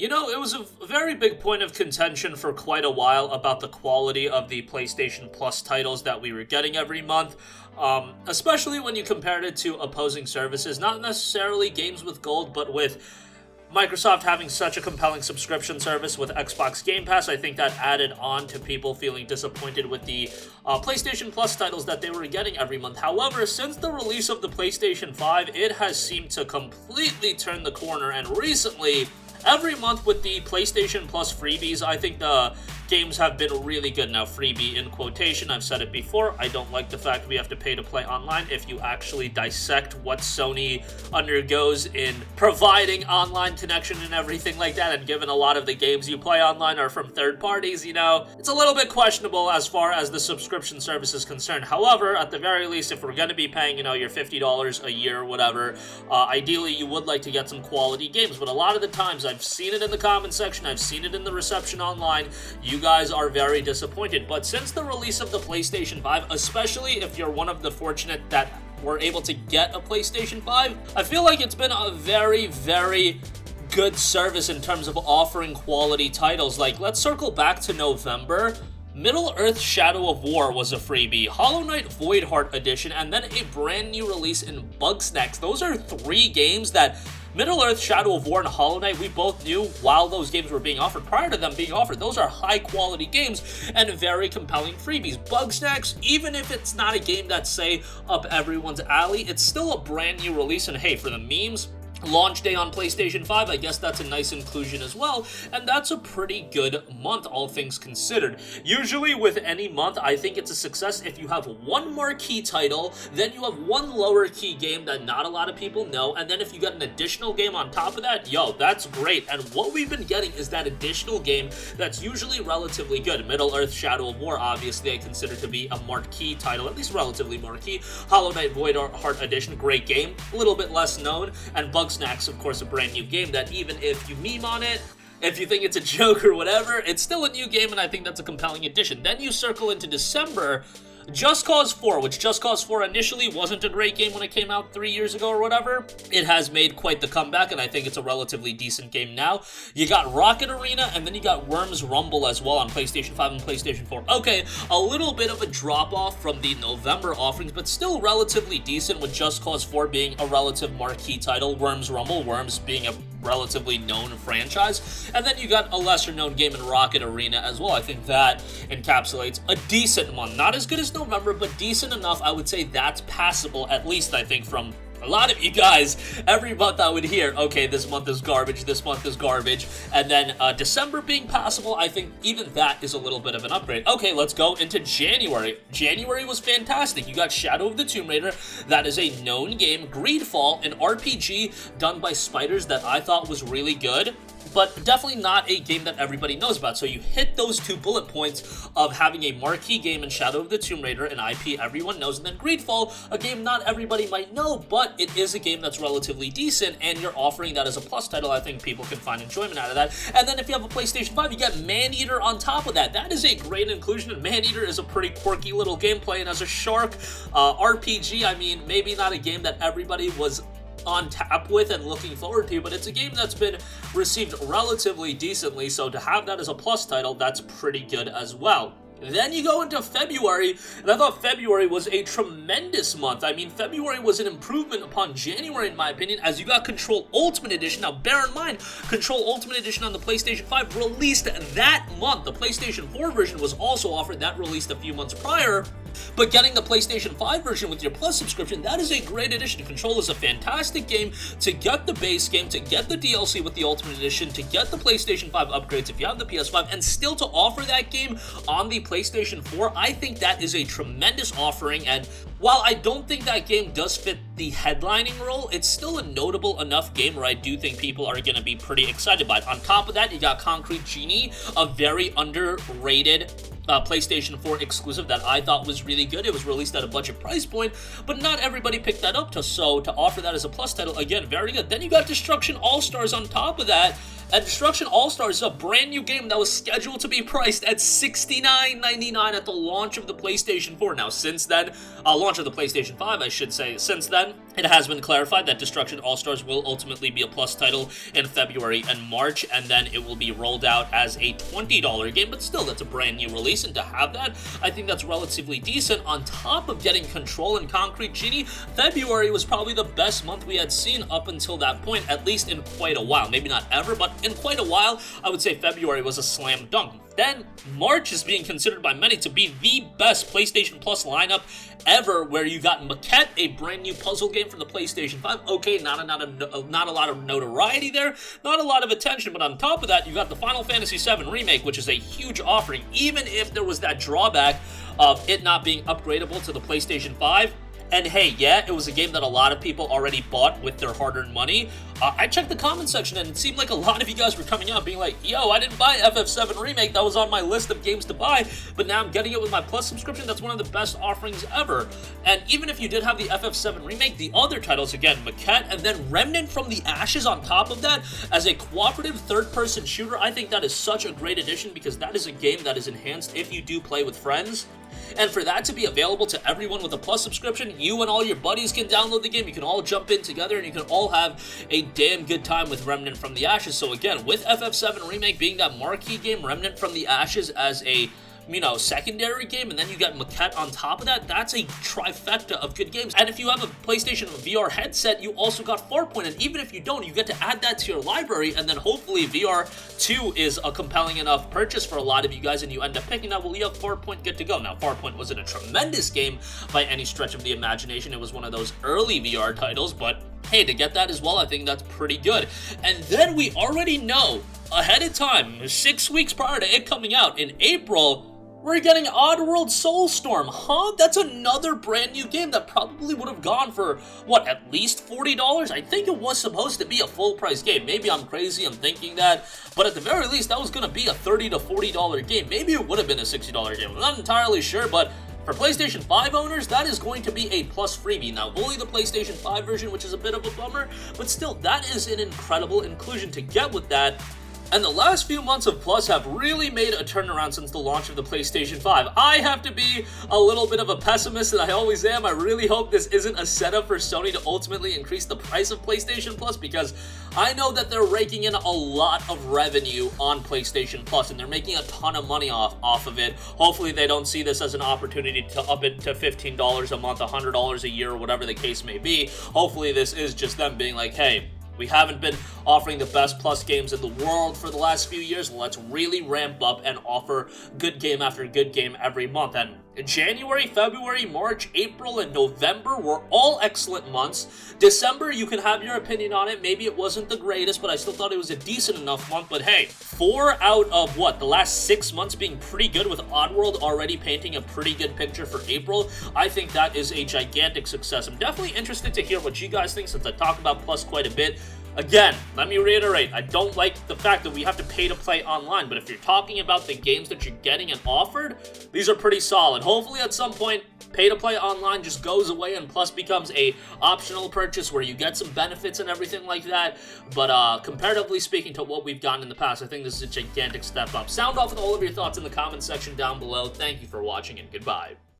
You know, it was a very big point of contention for quite a while about the quality of the PlayStation Plus titles that we were getting every month, especially when you compared it to opposing services, not necessarily games with gold, but with Microsoft having such a compelling subscription service with Xbox Game Pass. I think that added on to people feeling disappointed with the PlayStation Plus titles that they were getting every month. However, since the release of the PlayStation 5, it has seemed to completely turn the corner, and recently, every month with the PlayStation Plus freebies, I think the games have been really good. Now, freebie in quotation, I've said it before, I don't like the fact we have to pay to play online. If you actually dissect what Sony undergoes in providing online connection and everything like that, and given a lot of the games you play online are from third parties, you know, it's a little bit questionable as far as the subscription service is concerned. However, at the very least, if we're going to be paying, you know, your $50 a year or whatever, ideally you would like to get some quality games. But a lot of the times, I've seen it in the comment section, I've seen it in the reception online, you guys are very disappointed. But since the release of the PlayStation 5, especially if you're one of the fortunate that were able to get a PlayStation 5, I feel like it's been a very, very good service in terms of offering quality titles. Like, let's circle back to November. Middle-earth: Shadow of War was a freebie, Hollow Knight Voidheart Edition, and then a brand new release in Bugsnax. Those are three games that Middle-earth: Shadow of War and Hollow Knight, we both knew while those games were being offered, prior to them being offered, those are high-quality games and very compelling freebies. Bugsnax, even if it's not a game that's, say, up everyone's alley, it's still a brand new release, and hey, for the memes, launch day on PlayStation 5, I guess that's a nice inclusion as well, and that's a pretty good month, all things considered. Usually with any month, I think it's a success if you have one marquee title, then you have one lower key game that not a lot of people know, and then if you get an additional game on top of that, yo, that's great. And what we've been getting is that additional game that's usually relatively good. Middle-earth: Shadow of War, obviously I consider to be a marquee title, at least relatively marquee. Hollow Knight Voidheart Edition, great game, a little bit less known, and Bugsnax, of course, a brand new game that even if you meme on it, if you think it's a joke or whatever, it's still a new game, and I think that's a compelling addition. Then you circle into December, Just Cause 4, which Just Cause 4 initially wasn't a great game when it came out 3 years ago or whatever. It has made quite the comeback, and I think it's a relatively decent game now. You got Rocket Arena, and then you got Worms Rumble as well on PlayStation 5 and PlayStation 4. Okay, a little bit of a drop-off from the November offerings, but still relatively decent, with Just Cause 4 being a relative marquee title, Worms Rumble, Worms being a relatively known franchise, and then you got a lesser-known game in Rocket Arena as well. I think that encapsulates a decent month. Not as good as November, but decent enough. I would say that's passable, at least I think from a lot of you guys. Every month I would hear, okay, this month is garbage, this month is garbage, and then December being passable, I think even that is a little bit of an upgrade. Okay, let's go into January. January was fantastic. You got Shadow of the Tomb Raider, that is a known game. Greedfall, an RPG done by spiders that I thought was really good, but definitely not a game that everybody knows about. So you hit those two bullet points of having a marquee game in Shadow of the Tomb Raider, an IP everyone knows, and then Greedfall, a game not everybody might know, but it is a game that's relatively decent, and you're offering that as a plus title. I think people can find enjoyment out of that. And then if you have a PlayStation 5, you get Maneater on top of that. That is a great inclusion, and Maneater is a pretty quirky little gameplay, and as a shark RPG, I mean, maybe not a game that everybody was on tap with and looking forward to, but it's a game that's been received relatively decently, so to have that as a plus title, that's pretty good as well. Then you go into February, and I thought February was a tremendous month. I mean, February was an improvement upon January, in my opinion, as you got Control Ultimate Edition. Now, bear in mind, Control Ultimate Edition on the PlayStation 5 released that month. The PlayStation 4 version was also offered. That released a few months prior. But getting the PlayStation 5 version with your Plus subscription, that is a great addition. Control is a fantastic game to get the base game, to get the DLC with the Ultimate Edition, to get the PlayStation 5 upgrades if you have the PS5, and still to offer that game on the PlayStation 4. I think that is a tremendous offering, and while I don't think that game does fit the headlining role, it's still a notable enough game where I do think people are going to be pretty excited by it. On top of that, you got Concrete Genie, a very underrated PlayStation 4 exclusive that I thought was really good. It was released at a budget price point, but not everybody picked that up. To offer that as a plus title, again, very good. Then you got Destruction All-Stars on top of that. And Destruction All-Stars is a brand new game that was scheduled to be priced at $69.99 at the launch of the PlayStation 4. Now, since then, launch of the PlayStation 5, I should say, since then, it has been clarified that Destruction All-Stars will ultimately be a plus title in February and March, and then it will be rolled out as a $20 game, but still, that's a brand new release, and to have that, I think that's relatively decent. On top of getting Control and Concrete Genie, February was probably the best month we had seen up until that point, at least in quite a while. Maybe not ever, but in quite a while, I would say February was a slam dunk. Then, March is being considered by many to be the best PlayStation Plus lineup ever, where you got Maquette, a brand new puzzle game for the PlayStation 5. Okay, not a lot of notoriety there, not a lot of attention, but on top of that, you got the Final Fantasy VII Remake, which is a huge offering, even if there was that drawback of it not being upgradable to the PlayStation 5. And hey, yeah, it was a game that a lot of people already bought with their hard-earned money. I checked the comment section, and it seemed like a lot of you guys were coming out being like, yo, I didn't buy FF7 Remake, that was on my list of games to buy, but now I'm getting it with my Plus subscription. That's one of the best offerings ever. And even if you did have the FF7 Remake, the other titles, again, Maquette, and then Remnant from the Ashes on top of that, as a cooperative third-person shooter, I think that is such a great addition, because that is a game that is enhanced if you do play with friends. And for that to be available to everyone with a Plus subscription, you and all your buddies can download the game, you can all jump in together, and you can all have a damn good time with Remnant from the Ashes. So again, with FF7 Remake being that marquee game, Remnant from the Ashes as a secondary game, and then you got Maquette on top of that, that's a trifecta of good games. And if you have a PlayStation VR headset, you also got Farpoint, and even if you don't, you get to add that to your library, and then hopefully VR2 is a compelling enough purchase for a lot of you guys, and you end up picking that, well, you have Farpoint good to go. Now, Farpoint wasn't a tremendous game by any stretch of the imagination. It was one of those early VR titles, but hey, to get that as well, I think that's pretty good. And then we already know ahead of time, 6 weeks prior to it coming out in April, we're getting Oddworld Soulstorm, huh? That's another brand new game that probably would have gone for, what, at least $40? I think it was supposed to be a full price game. Maybe I'm crazy, I'm thinking that, but at the very least, that was going to be a $30 to $40 game. Maybe it would have been a $60 game. I'm not entirely sure, but for PlayStation 5 owners, that is going to be a plus freebie. Now, only the PlayStation 5 version, which is a bit of a bummer, but still, that is an incredible inclusion to get with that. And the last few months of Plus have really made a turnaround since the launch of the PlayStation 5. I have to be a little bit of a pessimist, and I always am. I really hope this isn't a setup for Sony to ultimately increase the price of PlayStation Plus, because I know that they're raking in a lot of revenue on PlayStation Plus, and they're making a ton of money off of it. Hopefully they don't see this as an opportunity to up it to $15 a month, $100 a year, whatever the case may be. Hopefully this is just them being like, hey, we haven't been offering the best Plus games in the world for the last few years. Let's really ramp up and offer good game after good game every month. And January, February, March, April, and November were all excellent months. December, you can have your opinion on it. Maybe it wasn't the greatest, but I still thought it was a decent enough month. But hey, 4 out of the last 6 months being pretty good, with Oddworld already painting a pretty good picture for April. I think that is a gigantic success. I'm definitely interested to hear what you guys think, since I talk about Plus quite a bit. Again, let me reiterate, I don't like the fact that we have to pay to play online, but if you're talking about the games that you're getting and offered, these are pretty solid. Hopefully at some point, pay to play online just goes away and Plus becomes a optional purchase where you get some benefits and everything like that. But comparatively speaking to what we've gotten in the past, I think this is a gigantic step up. Sound off with all of your thoughts in the comment section down below. Thank you for watching, and goodbye.